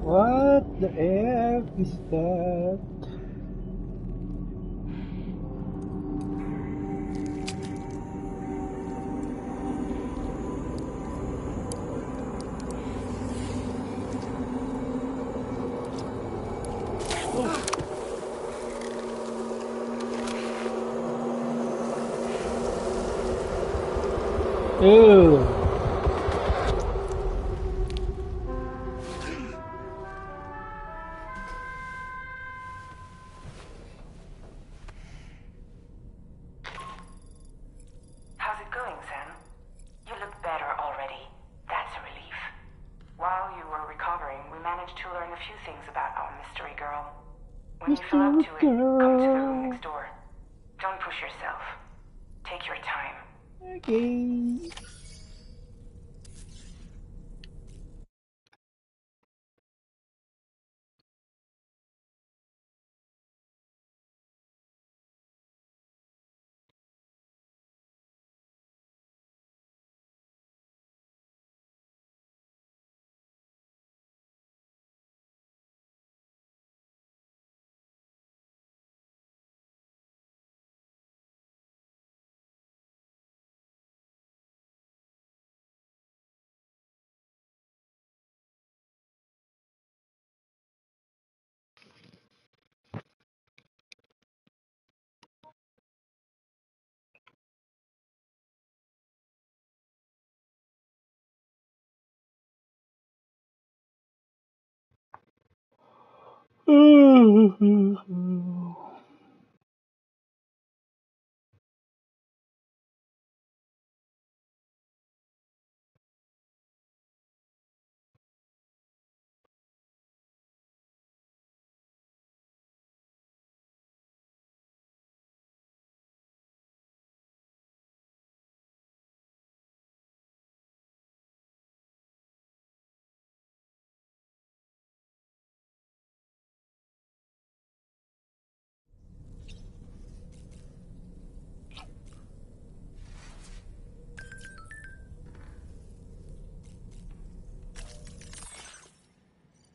What the F is that? Ew. How's it going, Sam? You look better already. That's a relief. While you were recovering, we managed to learn a few things about our mystery girl. When you feel up to it, come to the room next door. Don't push yourself. Take your time. Okay.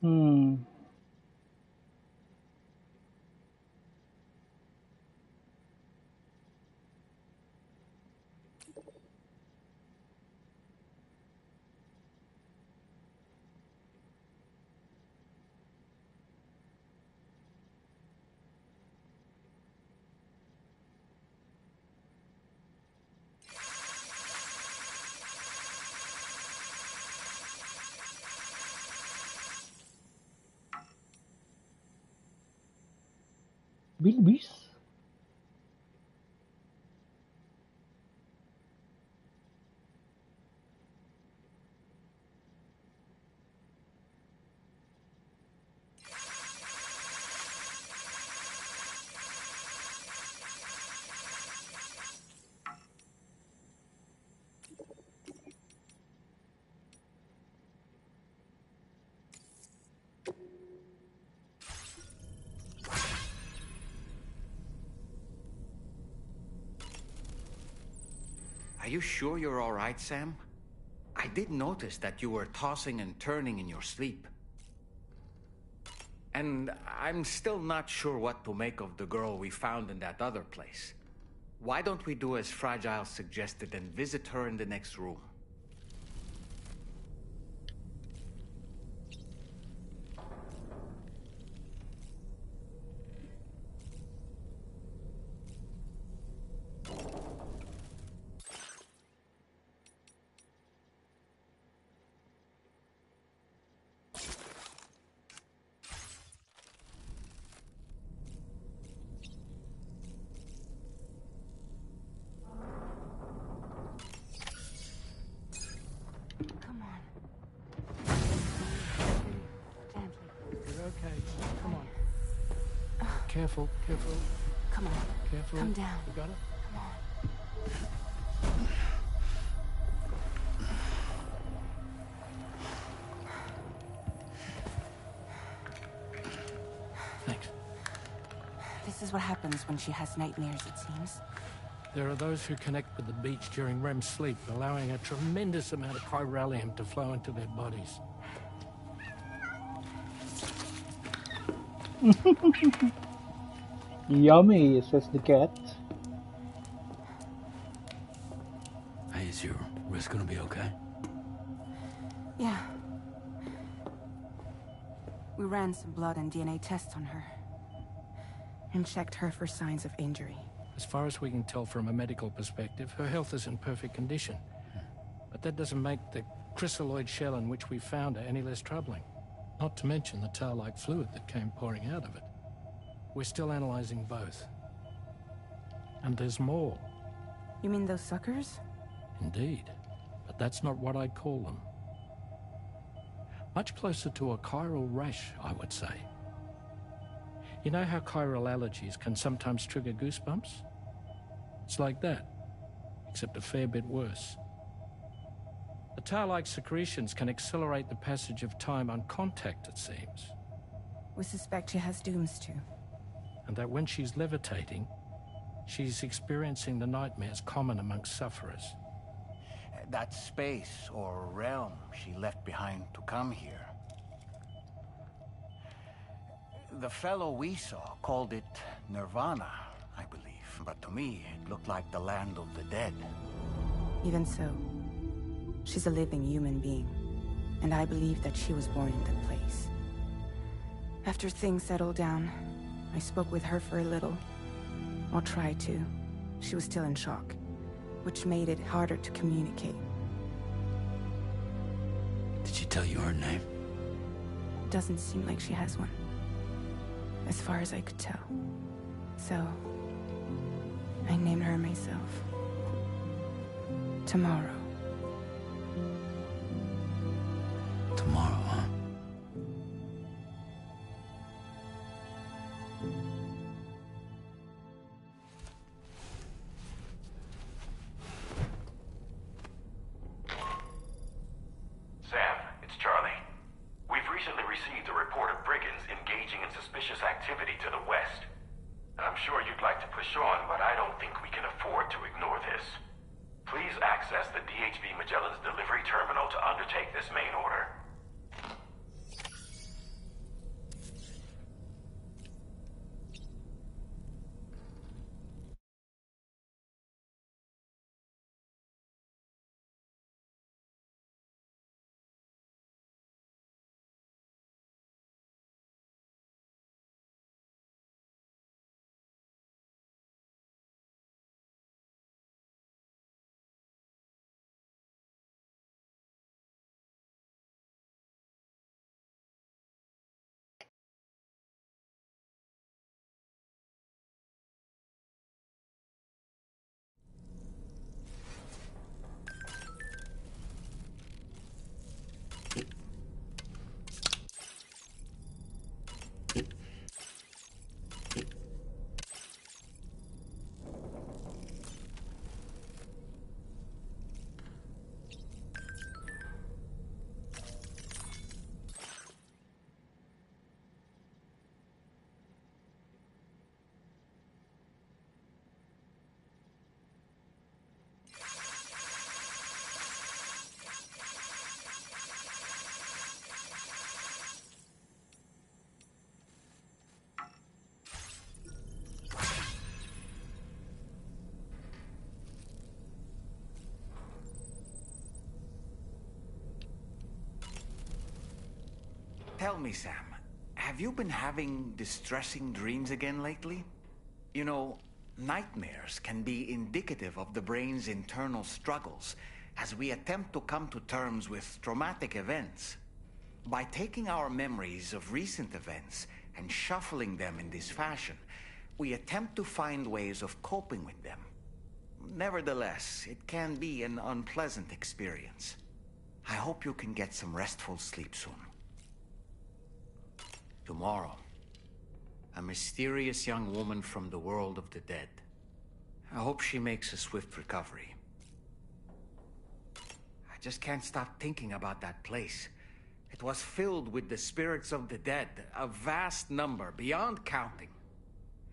Hmm. Bilbis? Are you sure you're all right, Sam? I did notice that you were tossing and turning in your sleep. And I'm still not sure what to make of the girl we found in that other place. Why don't we do as Fragile suggested and visit her in the next room? Come on. Gently. You're okay. Come on. Careful, careful, Come on. careful. Come down. You got it? Come on. Thanks. This is what happens when she has nightmares, it seems. There are those who connect with the beach during REM sleep, allowing a tremendous amount of chiralium to flow into their bodies. Yummy, says the cat. Hey, is your wrist gonna be okay? Yeah. We ran some blood and DNA tests on her. And checked her for signs of injury. As far as we can tell from a medical perspective, her health is in perfect condition. But that doesn't make the chrysaloid shell in which we found her any less troubling. Not to mention the tar-like fluid that came pouring out of it. We're still analyzing both. And there's more. You mean those suckers? Indeed. But that's not what I'd call them. Much closer to a chiral rash, I would say. You know how chiral allergies can sometimes trigger goosebumps? It's like that, except a fair bit worse. The tar-like secretions can accelerate the passage of time on contact, it seems. We suspect she has dooms too. And that when she's levitating, she's experiencing the nightmares common amongst sufferers. That space or realm she left behind to come here. The fellow we saw called it Nirvana, I believe. But to me, it looked like the land of the dead. Even so, she's a living human being. And I believe that she was born in that place. After things settled down, I spoke with her for a little. Or tried to. She was still in shock, which made it harder to communicate. Did she tell you her name? Doesn't seem like she has one. As far as I could tell. So, I named her myself. Tomorrow. Tomorrow, huh? Sam, it's Charlie. We've recently received a report of brigands engaging in suspicious activity to the west. I'm sure you'd like to push on, but I don't think we can afford to ignore this. Please access the DHV Magellan's delivery terminal to undertake this main order. Tell me, Sam, have you been having distressing dreams again lately? You know, nightmares can be indicative of the brain's internal struggles as we attempt to come to terms with traumatic events. By taking our memories of recent events and shuffling them in this fashion, we attempt to find ways of coping with them. Nevertheless, it can be an unpleasant experience. I hope you can get some restful sleep soon. Tomorrow, a mysterious young woman from the world of the dead. I hope she makes a swift recovery. I just can't stop thinking about that place. It was filled with the spirits of the dead, a vast number, beyond counting.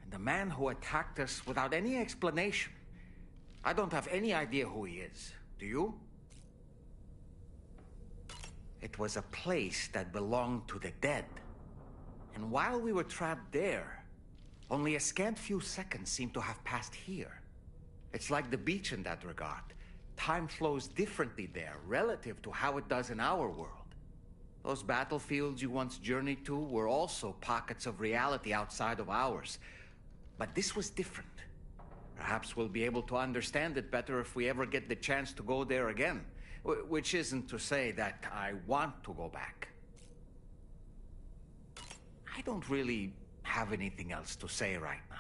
And the man who attacked us without any explanation. I don't have any idea who he is. Do you? It was a place that belonged to the dead. And while we were trapped there, only a scant few seconds seem to have passed here. It's like the beach in that regard. Time flows differently there, relative to how it does in our world. Those battlefields you once journeyed to were also pockets of reality outside of ours. But this was different. Perhaps we'll be able to understand it better if we ever get the chance to go there again. Which isn't to say that I want to go back. I don't really have anything else to say right now.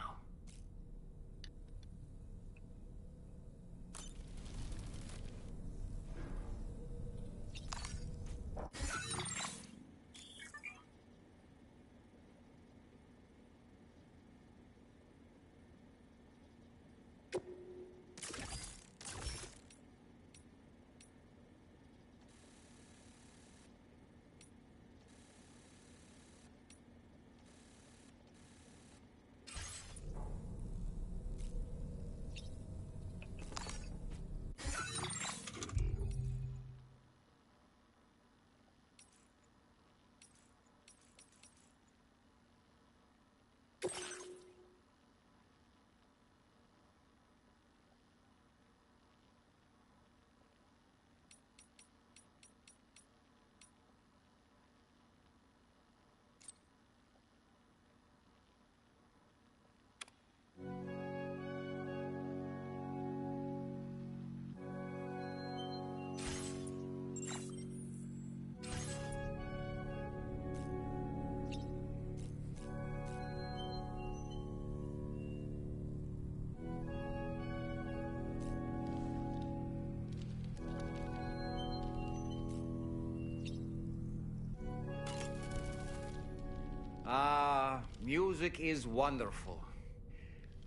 Music is wonderful.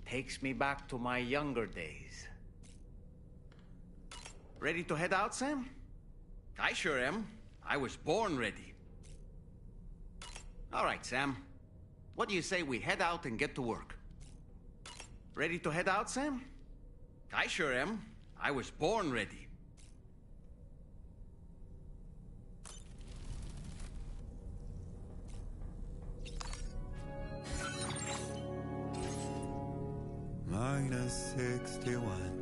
Takes me back to my younger days. Ready to head out, Sam? I sure am. I was born ready. All right, Sam. What do you say we head out and get to work? Ready to head out, Sam? I sure am. I was born ready. -61.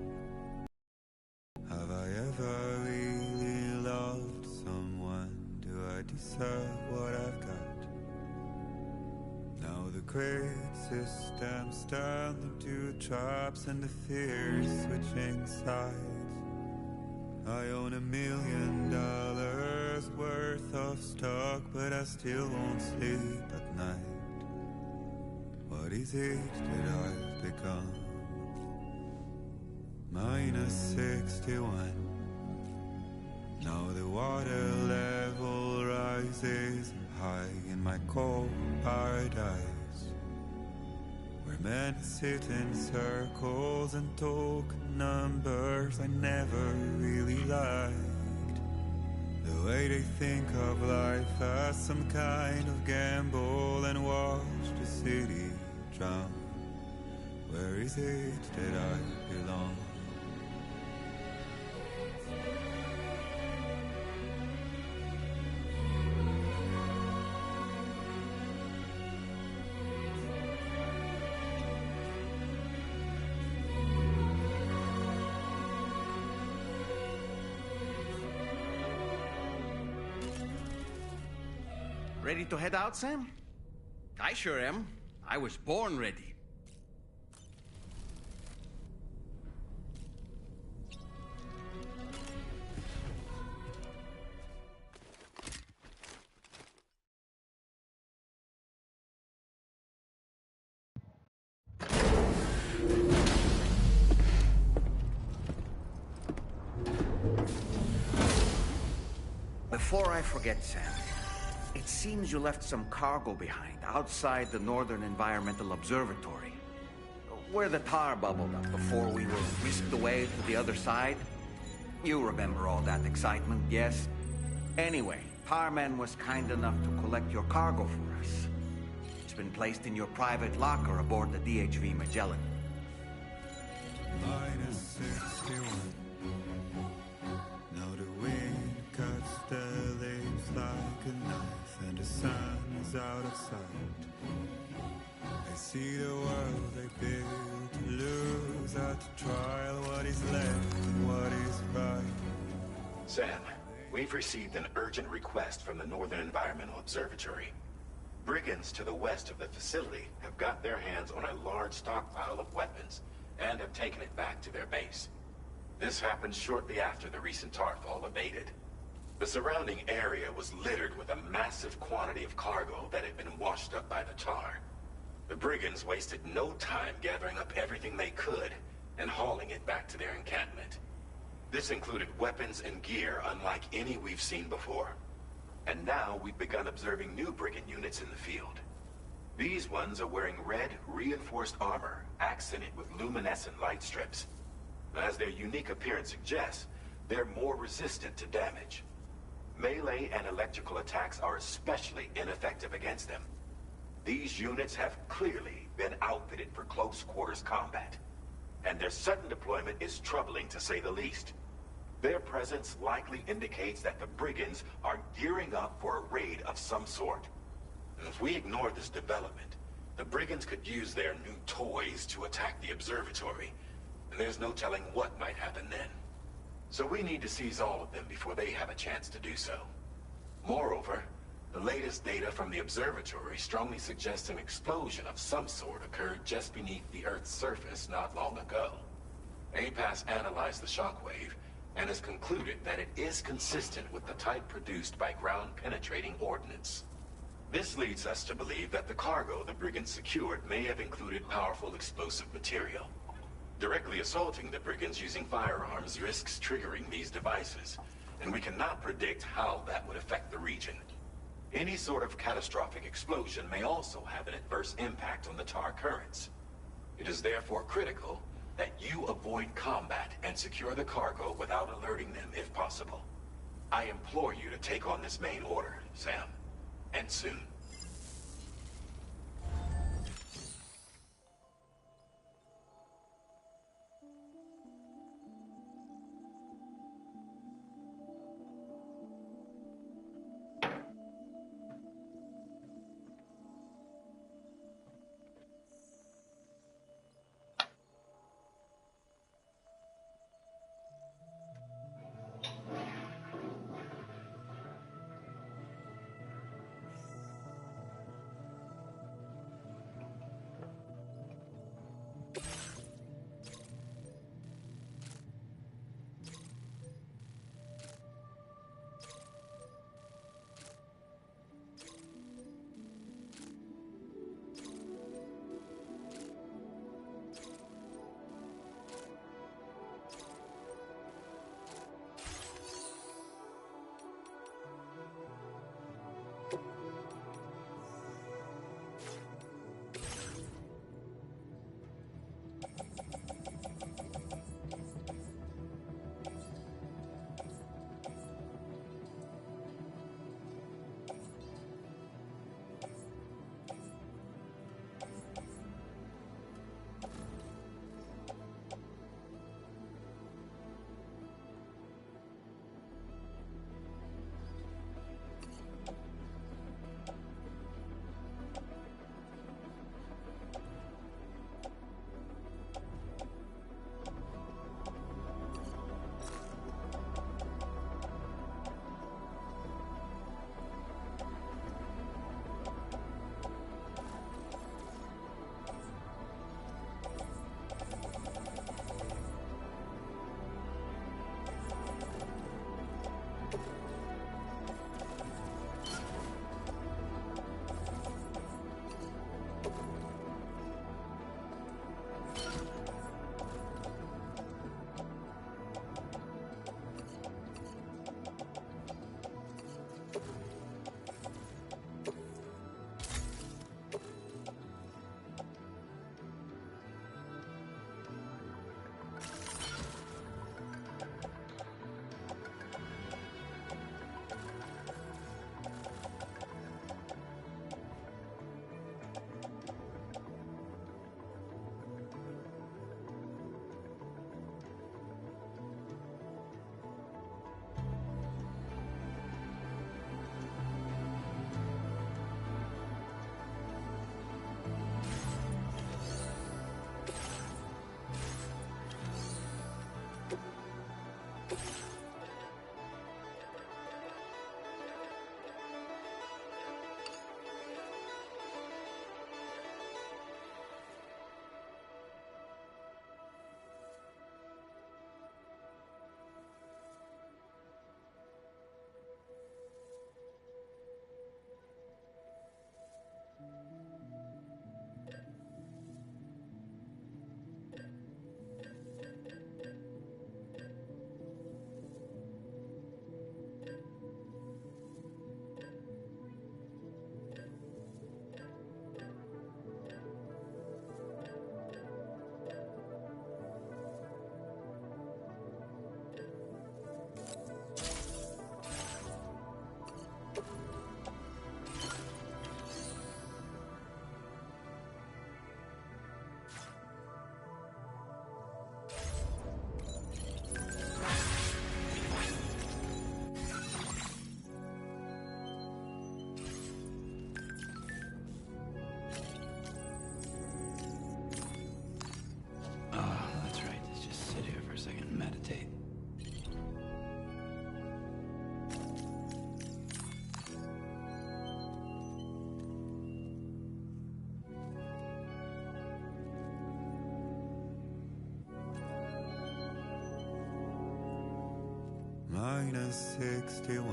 Have I ever really loved someone? Do I deserve what I've got? Now the great systems turn them to traps and the fears switching sides. I own $1 million worth of stock, but I still won't sleep at night. What is it that I've become? -61. Now the water level rises high in my cold paradise, where men sit in circles and talk numbers I never really liked. The way they think of life as some kind of gamble and watch the city drown. Where is it that I belong? Ready to head out, Sam? I sure am. I was born ready. Before I forget, Sam, it seems you left some cargo behind outside the Northern Environmental Observatory, where the tar bubbled up before we were whisked away to the other side. You remember all that excitement, yes? Anyway, Tarman was kind enough to collect your cargo for us. It's been placed in your private locker aboard the DHV Magellan. -61. Now the wind cuts the leaves like a knife, and the sun is is out of sight. They see the world they built to lose at trial. What is left and what is right? Sam, we've received an urgent request from the Northern Environmental Observatory. Brigands to the west of the facility have got their hands on a large stockpile of weapons and have taken it back to their base. This happened shortly after the recent tarfall abated. The surrounding area was littered with a massive quantity of cargo that had been washed up by the tar. The brigands wasted no time gathering up everything they could and hauling it back to their encampment. This included weapons and gear unlike any we've seen before. And now we've begun observing new brigand units in the field. These ones are wearing red, reinforced armor, accented with luminescent light strips. As their unique appearance suggests, they're more resistant to damage. Melee and electrical attacks are especially ineffective against them. These units have clearly been outfitted for close quarters combat, and their sudden deployment is troubling to say the least. Their presence likely indicates that the brigands are gearing up for a raid of some sort. And if we ignore this development, the brigands could use their new toys to attack the observatory, and there's no telling what might happen then. So we need to seize all of them before they have a chance to do so. Moreover, the latest data from the observatory strongly suggests an explosion of some sort occurred just beneath the Earth's surface not long ago. APAS analyzed the shockwave and has concluded that it is consistent with the type produced by ground-penetrating ordnance. This leads us to believe that the cargo the brigands secured may have included powerful explosive material. Directly assaulting the brigands using firearms risks triggering these devices, and we cannot predict how that would affect the region. Any sort of catastrophic explosion may also have an adverse impact on the tar currents. It is therefore critical that you avoid combat and secure the cargo without alerting them if possible. I implore you to take on this main order, Sam. And soon. -61.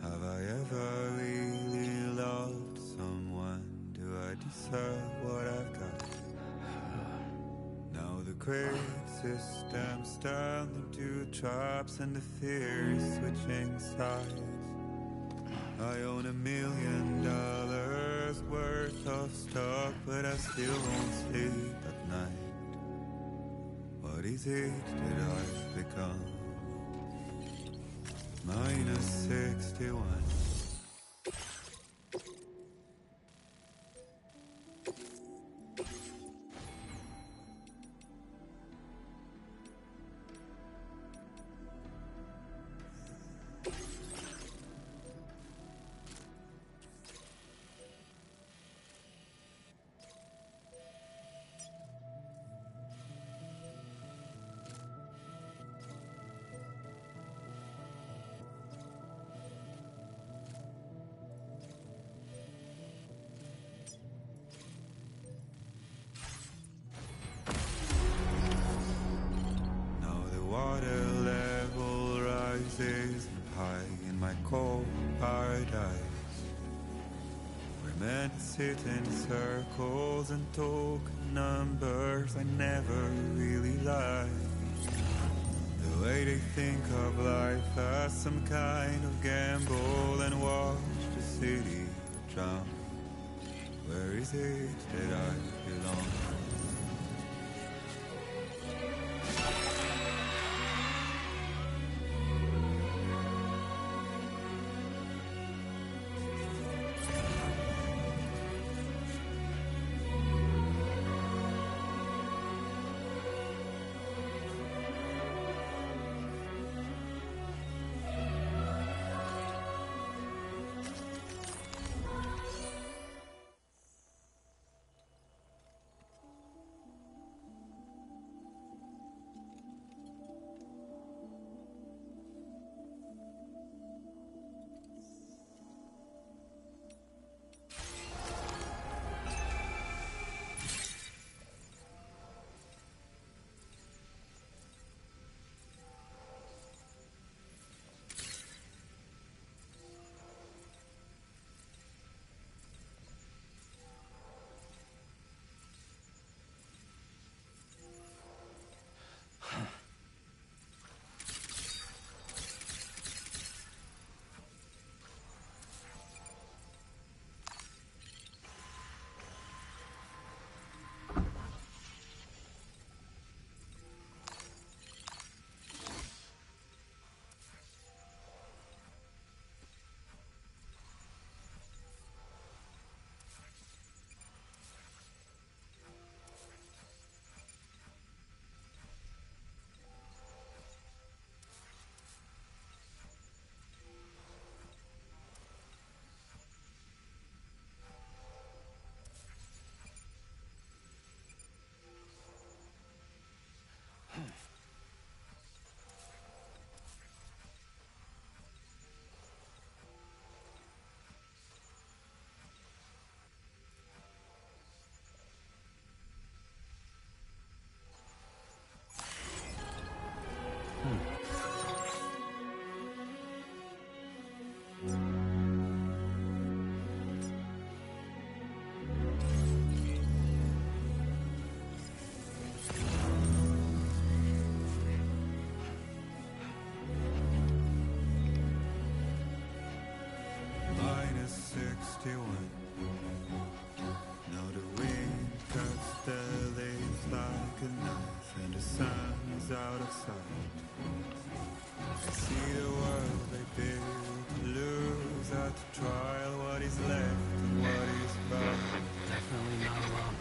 Have I ever really loved someone? Do I deserve what I've got? Now the crazy system's turned into traps and the fear is switching sides. I own $1 million worth of stock, but I still won't sleep at night. What is it that I've become? -61. Water level rises high in my cold paradise. We're meant to sit in circles and talk numbers I never really liked. The way they think of life as some kind of gamble and watch the city drown. Where is it that I belong? Now the wind cuts the leaves like a knife and the sun is out of sight. I see the world they build to lose at the trial. What is left and what is right? Definitely not alone.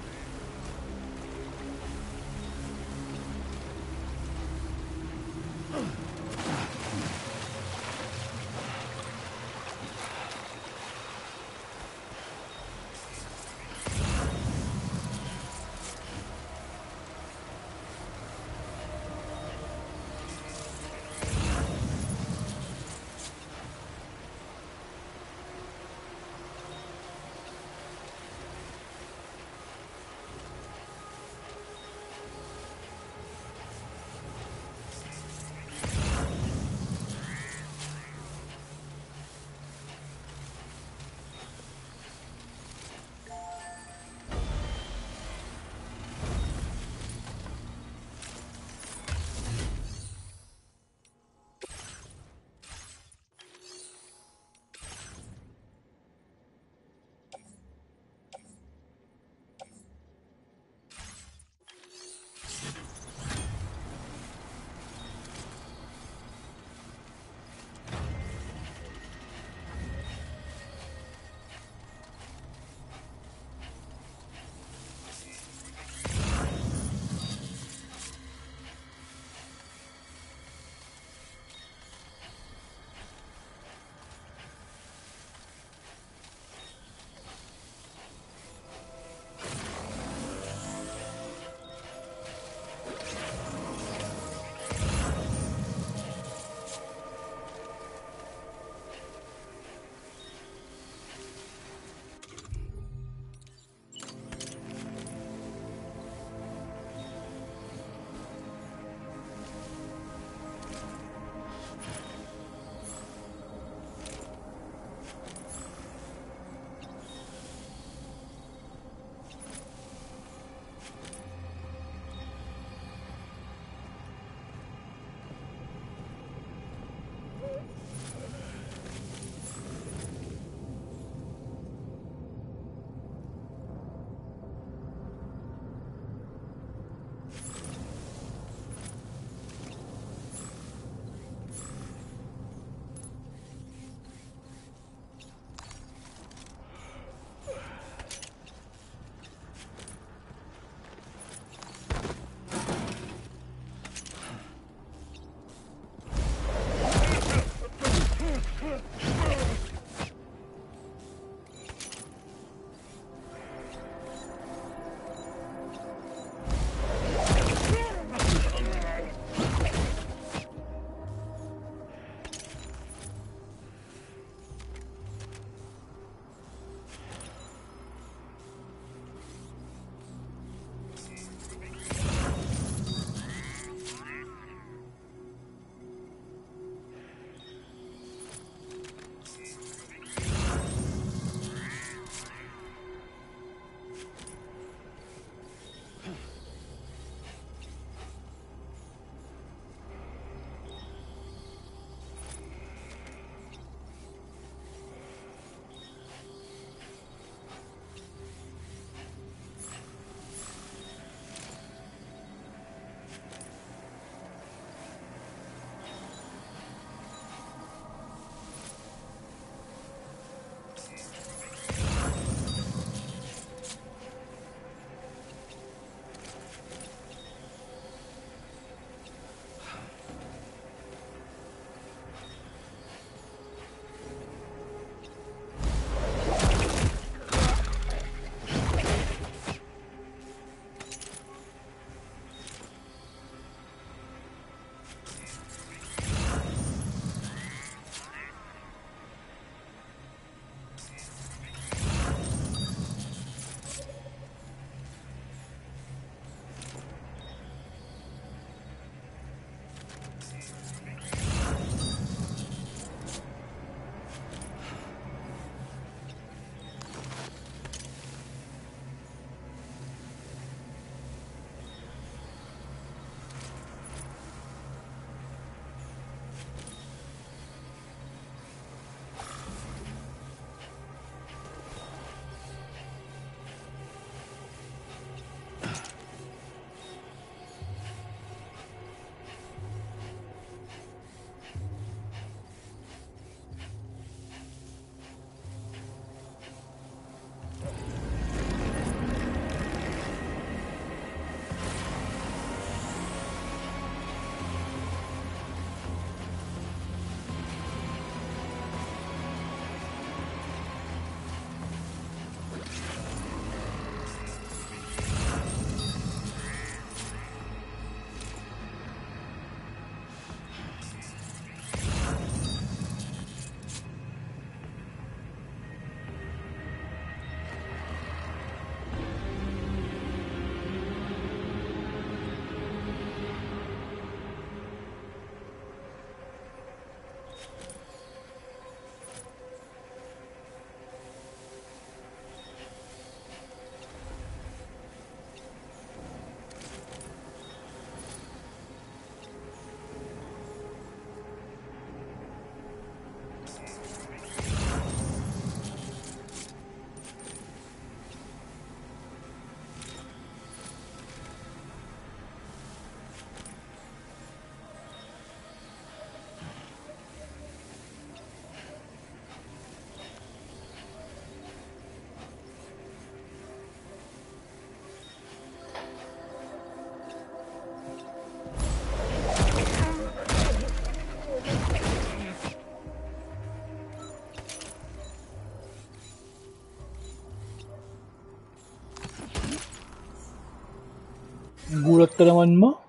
Gulat ka naman mo.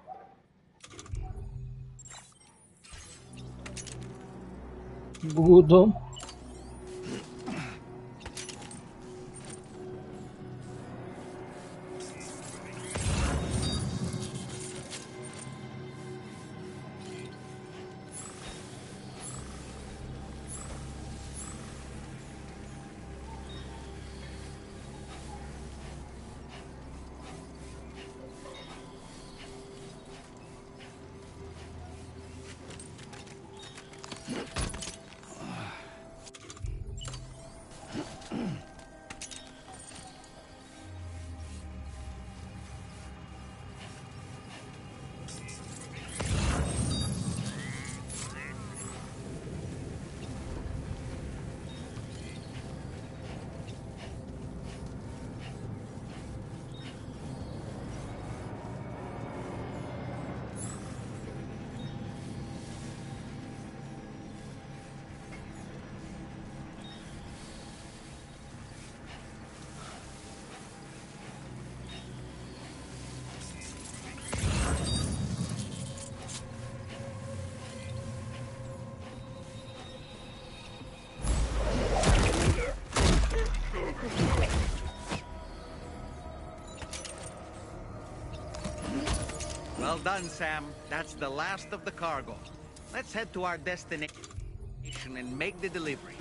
Gugutom. Well done, Sam. That's the last of the cargo. Let's head to our destination and make the delivery.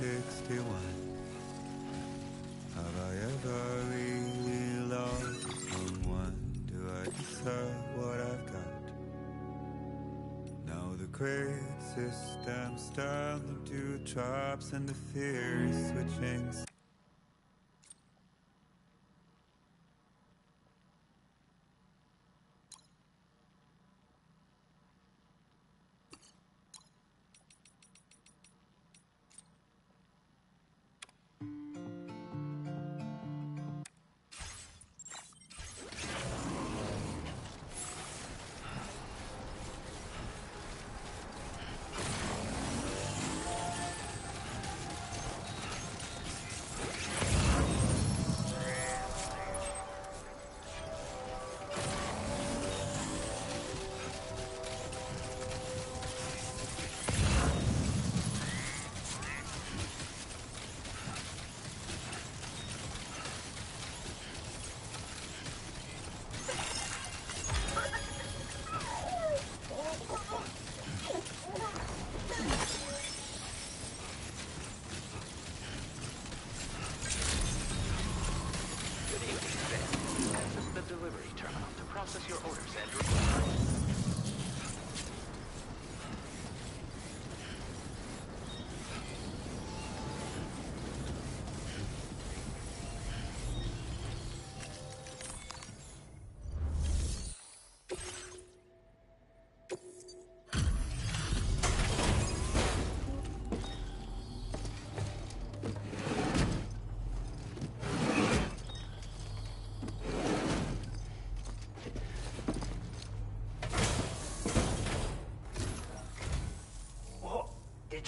-61. Have I ever really loved someone? Do I deserve what I've got? Now the great systems turn them to traps and the fear is switching.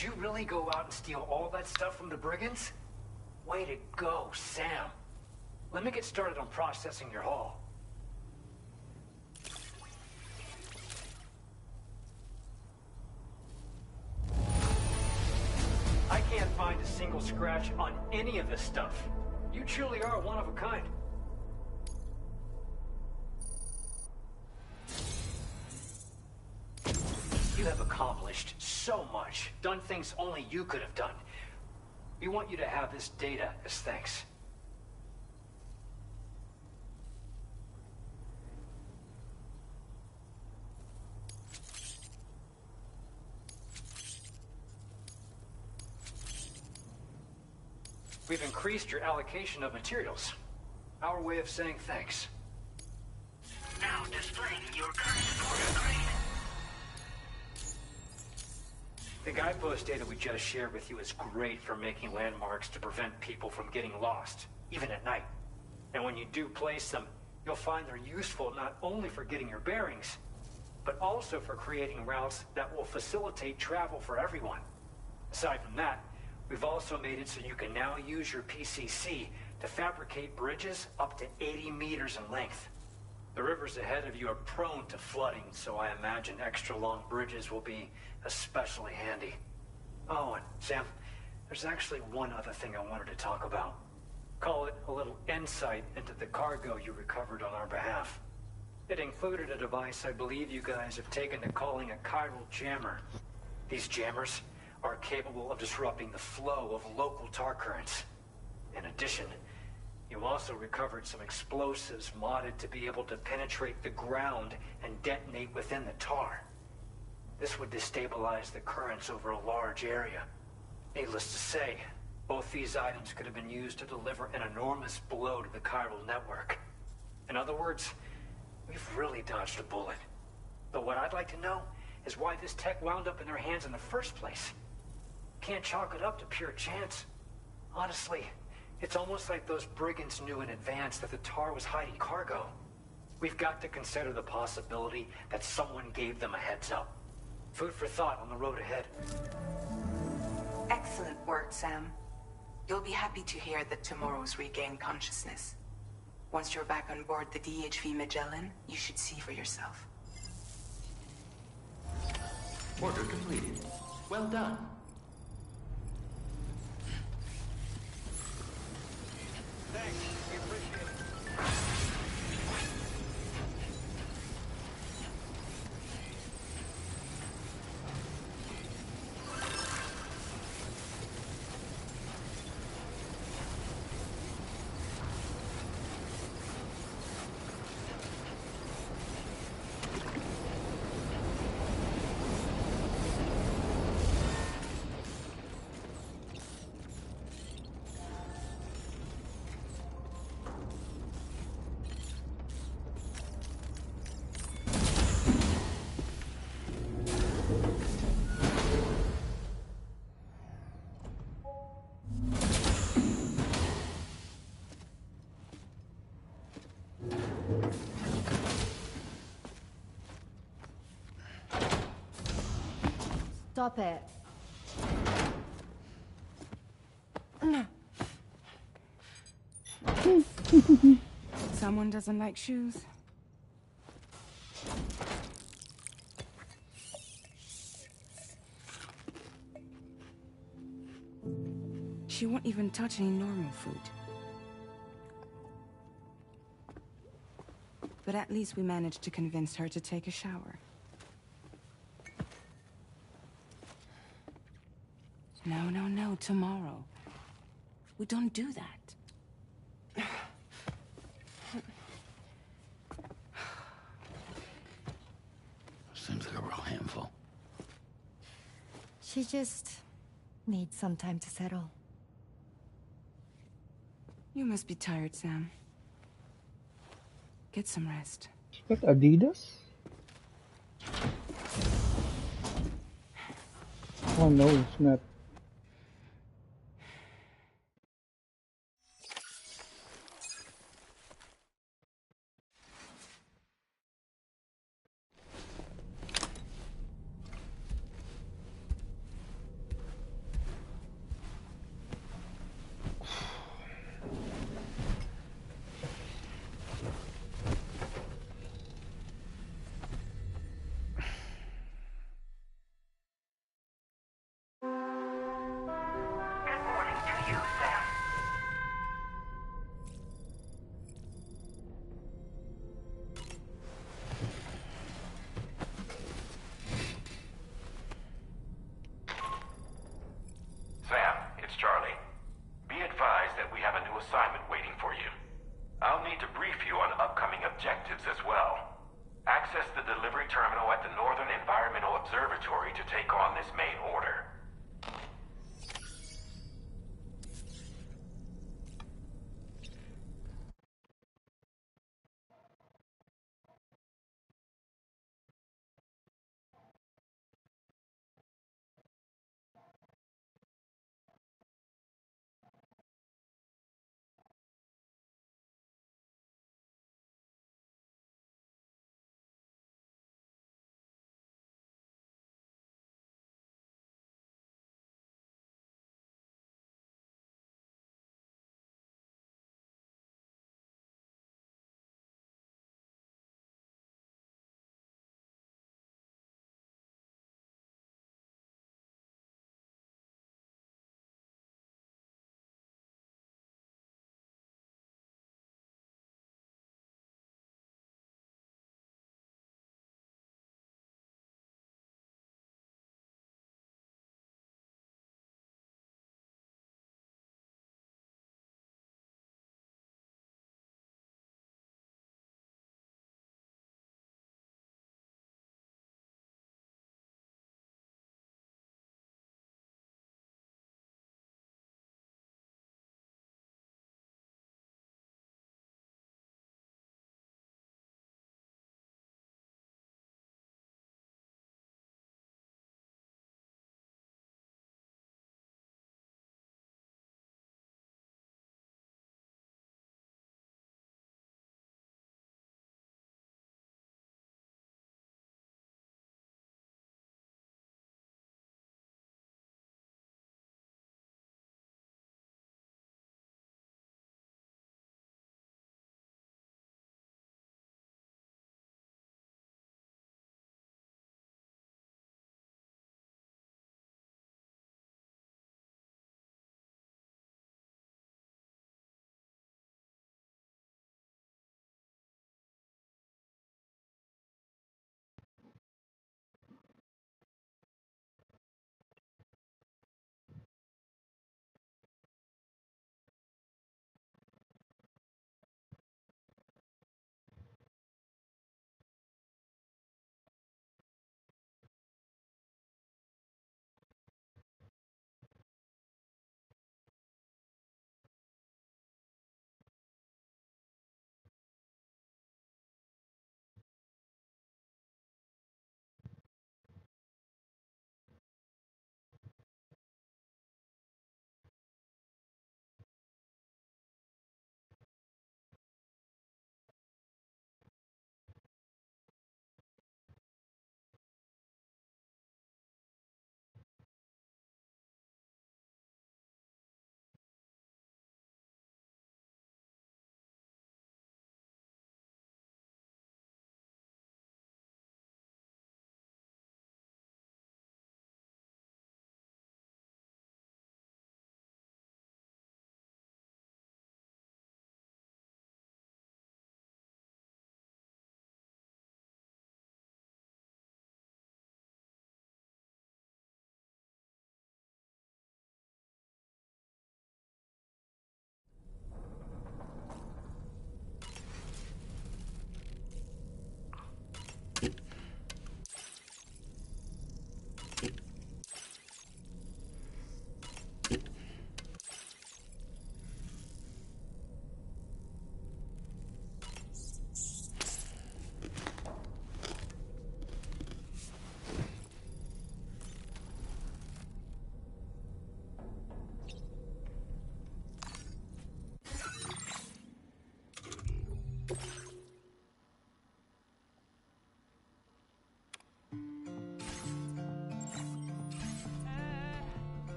Did you really go out and steal all that stuff from the brigands? Way to go, Sam. Let me get started on processing your haul. I can't find a single scratch on any of this stuff. You truly are one of a kind. You have accomplished so much, done things only you could have done. We want you to have this data as thanks. We've increased your allocation of materials. Our way of saying thanks. Now displaying your current order grade. The guidepost data we just shared with you is great for making landmarks to prevent people from getting lost, even at night. And when you do place them, you'll find they're useful not only for getting your bearings, but also for creating routes that will facilitate travel for everyone. Aside from that, we've also made it so you can now use your PCC to fabricate bridges up to 80 meters in length. The rivers ahead of you are prone to flooding, so I imagine extra long bridges will be especially handy. Oh, and Sam, there's actually one other thing I wanted to talk about. Call it a little insight into the cargo you recovered on our behalf. It included a device I believe you guys have taken to calling a chiral jammer. These jammers are capable of disrupting the flow of local tar currents. In addition, you also recovered some explosives modded to be able to penetrate the ground and detonate within the tar. This would destabilize the currents over a large area. Needless to say, both these items could have been used to deliver an enormous blow to the chiral network. In other words, we've really dodged a bullet. But what I'd like to know is why this tech wound up in their hands in the first place. Can't chalk it up to pure chance. Honestly, it's almost like those brigands knew in advance that the tar was hiding cargo. We've got to consider the possibility that someone gave them a heads up. Food for thought on the road ahead. Excellent work, Sam. You'll be happy to hear that tomorrow's regained consciousness. Once you're back on board the DHV Magellan, you should see for yourself. Order completed. Well done. Thanks. We appreciate it. Stop it. Someone doesn't like shoes. She won't even touch any normal food. But at least we managed to convince her to take a shower. No, tomorrow. We don't do that. Seems like a real handful. She just needs some time to settle. You must be tired, Sam. Get some rest. Is that Adidas? Oh no, it's not. terminal at the Northern Environmental Observatory to take on this main order.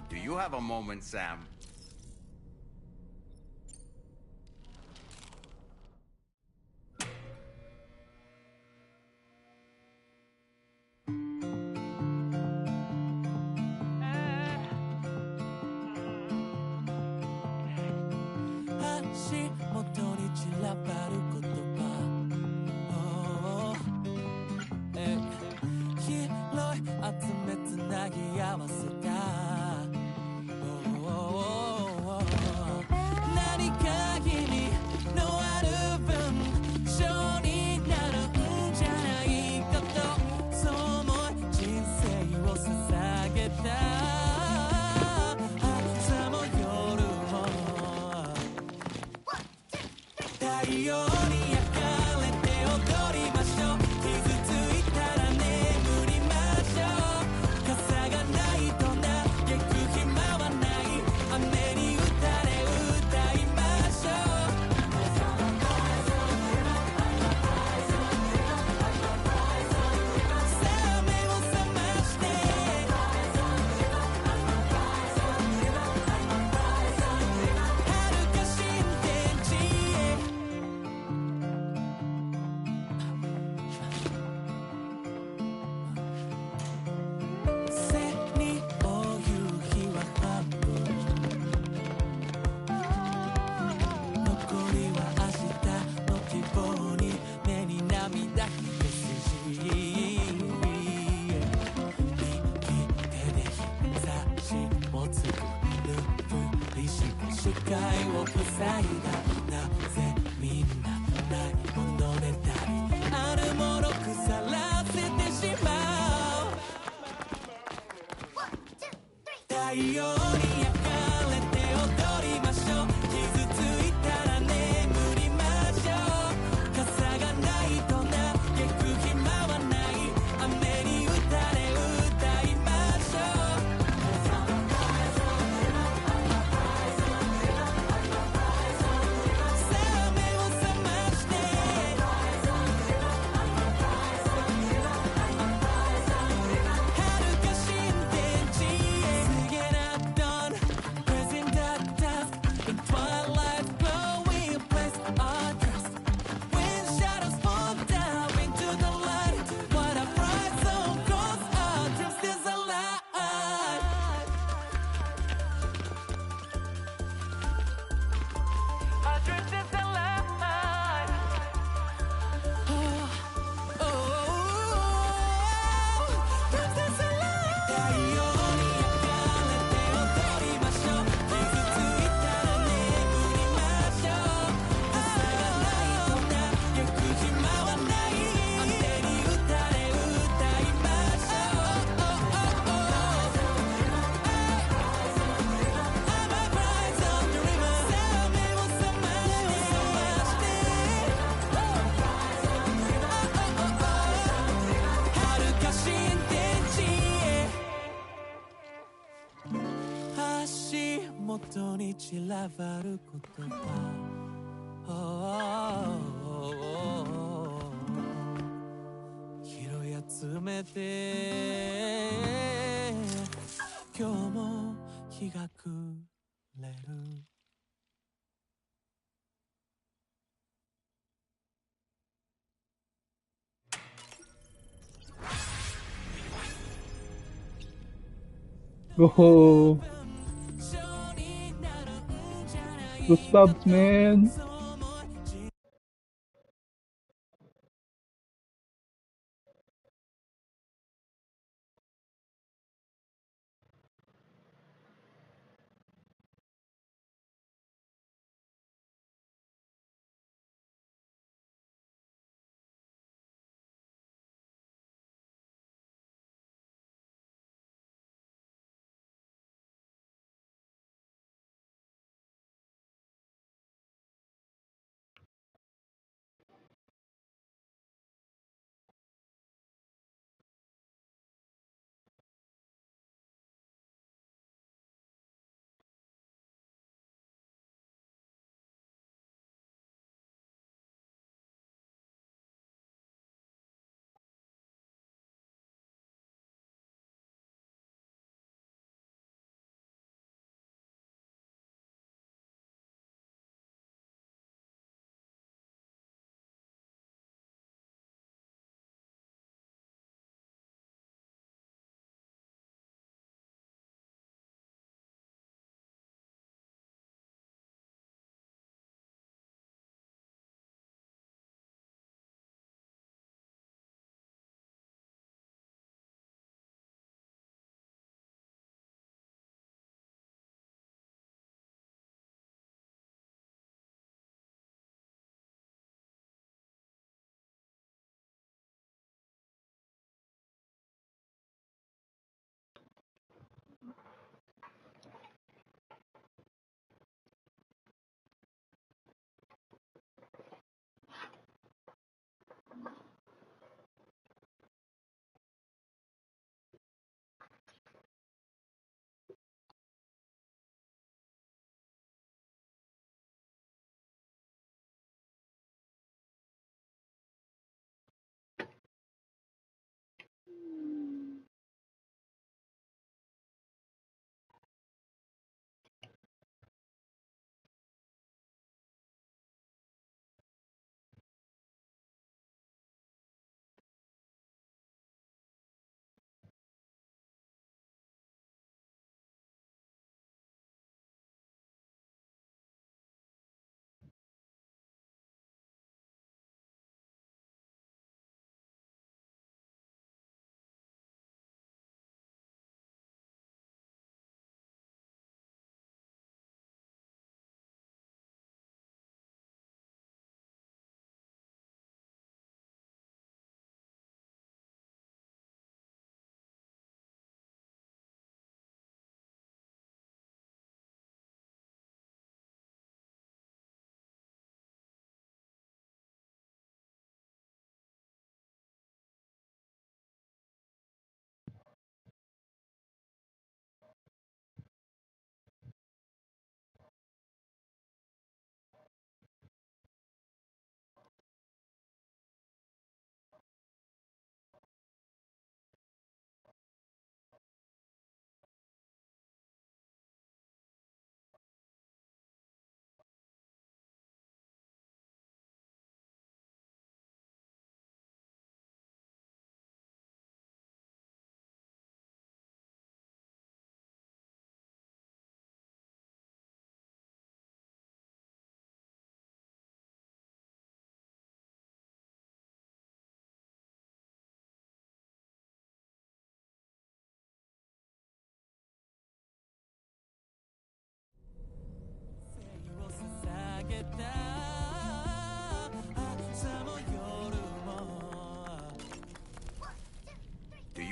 Do you have a moment, Sam? Oh, goosebumps, man.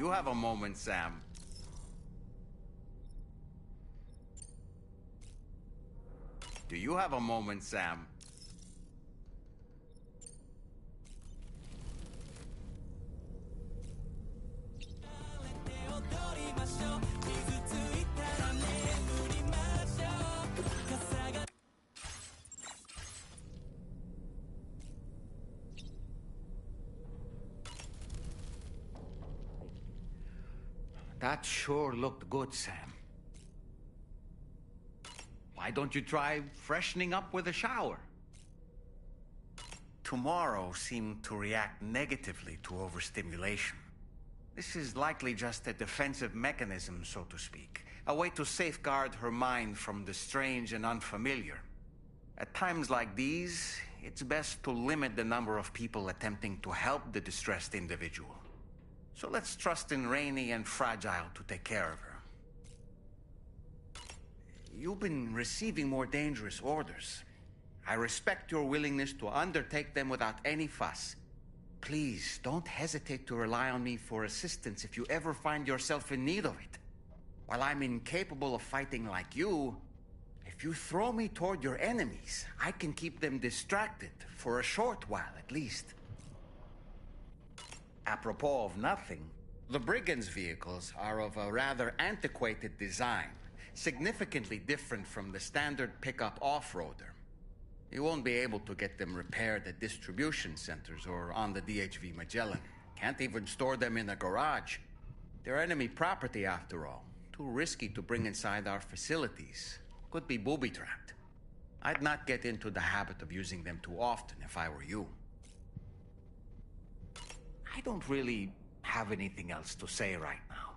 you have a moment, Sam? Do you have a moment, Sam? That sure looked good, Sam. Why don't you try freshening up with a shower? Tomorrow seemed to react negatively to overstimulation. This is likely just a defensive mechanism, so to speak. A way to safeguard her mind from the strange and unfamiliar. At times like these, it's best to limit the number of people attempting to help the distressed individual. So let's trust in Rainy and Fragile to take care of her. You've been receiving more dangerous orders. I respect your willingness to undertake them without any fuss. Please, don't hesitate to rely on me for assistance if you ever find yourself in need of it. While I'm incapable of fighting like you, if you throw me toward your enemies, I can keep them distracted for a short while at least. Apropos of nothing, the brigands' vehicles are of a rather antiquated design, significantly different from the standard pickup off-roader. You won't be able to get them repaired at distribution centers or on the DHV Magellan. Can't even store them in a garage. They're enemy property after all. Too risky to bring inside our facilities. Could be booby-trapped. I'd not get into the habit of using them too often if I were you. I don't really have anything else to say right now.